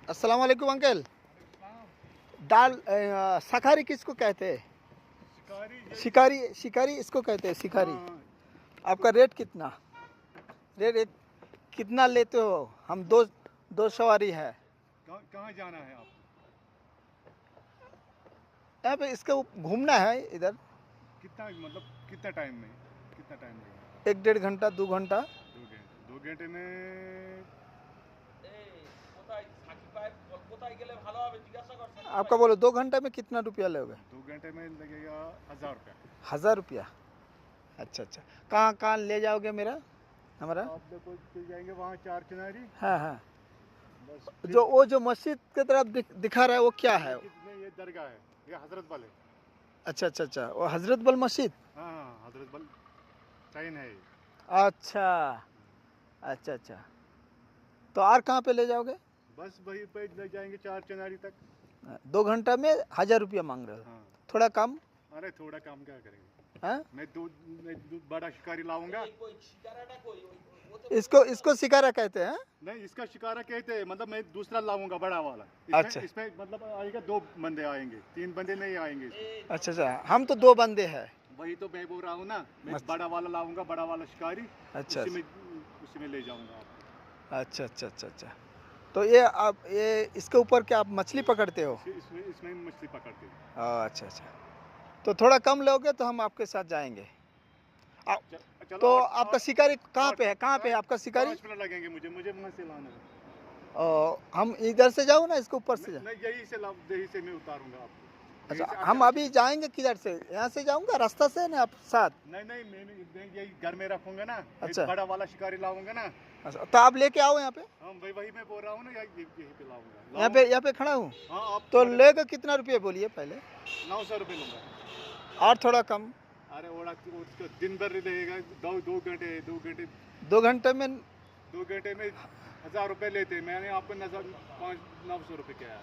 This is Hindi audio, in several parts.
अस्सलाम वालेकुम अंकल। दाल सखारी किसको कहते हैं? शिकारी शिकारी इसको कहते हैं शिकारी। आपका रेट कितना? रेट कितना लेते हो? हम दो सवारी है। कहाँ जाना है आप? यहाँ पे इसके घूमना है इधर। कितना मतलब कितना टाइम में? कितना टाइम लगेगा? 1-1.5 घंटा 2 घंटा। 2 घंटे में आपका बोलो 2 घंटे में कितना रुपया लोगे? 2 घंटे में लगेगा 1000 रुपया। 1000 रुपया? अच्छा अच्छा। कहाँ कहाँ ले जाओगे मेरा हमारा? आप देखो चल जाएंगे वहाँ चार चिनारी। हाँ हाँ। बस जो वो जो मस्जिद की तरफ दिखा रहा है वो क्या है? ये दरगाह है, ये हजरत बल है। अच्छा अच्छा अच्छा, वो हजरत बल मस्जिद। हाँ हाँ, हजरत बल टाइन है ये। अच्छा अच्छा अच्छा। तो और कहाँ पे ले जाओगे? बस वही पे ले जाएंगे चार चिनारी तक। 2 घंटा में 1000 रुपया मांग रहे हो? हाँ। थोड़ा कम? अरे थोड़ा काम क्या करेंगे? हाँ? मैं बड़ा शिकारी लाऊंगा। इसको शिकारा कहते हैं? नहीं, इसका शिकारा कहते हैं, मतलब मैं दूसरा लाऊंगा बड़ा वाला। अच्छा। इसमें मतलब आएगा 2 बंदे आएंगे, 3 बंदे नहीं आएंगे इसमें। अच्छा अच्छा, हम तो 2 बंदे हैं। वही तो मैं बोल रहा हूँ ना, मैं अच्छा। बड़ा वाला लाऊंगा, बड़ा वाला शिकारी। अच्छा उसी में ले जाऊंगा आपको। अच्छा अच्छा अच्छा अच्छा। तो ये आप इसके ऊपर क्या आप मछली पकड़ते हो? इसमें मछली पकड़ते हैं। अच्छा अच्छा। तो थोड़ा कम लोगे तो हम आपके साथ जाएंगे। चलो तो आपका शिकारी कहाँ पे है? कहाँ पे है आपका शिकारी? 5 मिनट लगेंगे मुझे वहाँ से लाना है। हम इधर से जाओ ना, इसके ऊपर से जाओ। नहीं, यही से मैं उतारूंगा आपको। अच्छा, हम अभी जाएंगे किधर से? यहाँ से जाऊंगा रास्ता से ना आप साथ? नहीं, मैं यही घर में रखूंगा ना। अच्छा। बड़ा वाला शिकारी लाऊंगा ना। अच्छा, तो आप लेके आओ यहाँ पे। हाँ, वही मैं बोल रहा हूँ ना, यही पे लाऊंगा। यहाँ पे खड़ा हूँ। हाँ, आप तो लेगा कितना रुपये बोलिए पहले? 900 रुपये लूँगा। और थोड़ा कम? अरे ओड़ा दिन भर रहेगा, 2 घंटे 2 घंटे में 1000 रुपये लेते हैं। मैंने आपको 900 रुपये किया है।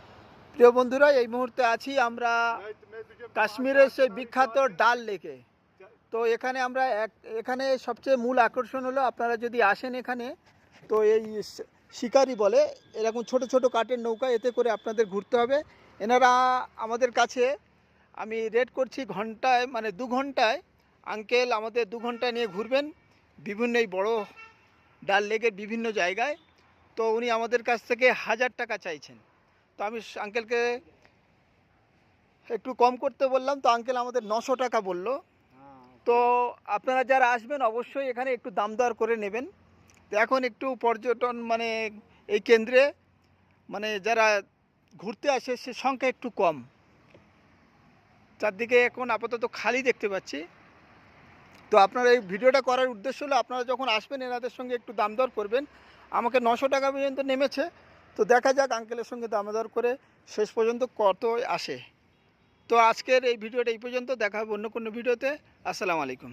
প্রিয় বন্ধুরা, এই মুহূর্তে আছি আমরা কাশ্মীরের সেই বিখ্যাত ডাল লেকে। তো এখানে আমরা এখানে সবচেয়ে মূল আকর্ষণ হলো, আপনারা যদি আসেন এখানে তো এই শিকারি বলে এরকম ছোট ছোট কাঠের নৌকা, এতে করে আপনাদের ঘুরতে হবে। এনারা আমাদের কাছে আমি রেট করছি ঘন্টায়, মানে 2 ঘন্টায় আঙ্কেল আমাদের 2 ঘন্টা নিয়ে ঘুরবেন বিভিন্ন এই বড় ডাল লেকের বিভিন্ন জায়গায়। তো উনি আমাদের কাছ থেকে 1000 টাকা চাইছেন। তো আমি আঙ্কেলকে একটু কম করতে বললাম, তো আঙ্কেল আমাদের 900 টাকা বলল। তো আপনারা যারা আসবেন অবশ্যই এখানে একটু দাম দর করে নেবেন। তো এখন একটু পর্যটন মানে এই কেন্দ্রে মানে যারা ঘুরতে আসে সে সংখ্যা একটু কম, চারদিকে এখন আপাতত খালি দেখতে পাচ্ছি। তো আপনারা এই ভিডিওটা করার উদ্দেশ্য হলো আপনারা যখন আসবেন এনাদের সঙ্গে একটু দাম দর করবেন। আমাকে 900 টাকা পর্যন্ত নেমেছে, তো দেখা যাক আঙ্কেলের সঙ্গে দাম দর করে শেষ পর্যন্ত কত আসে। তো আজকের এই ভিডিওটা এই পর্যন্ত, দেখা হবে অন্য কোনো ভিডিওতে। আসসালামু আলাইকুম।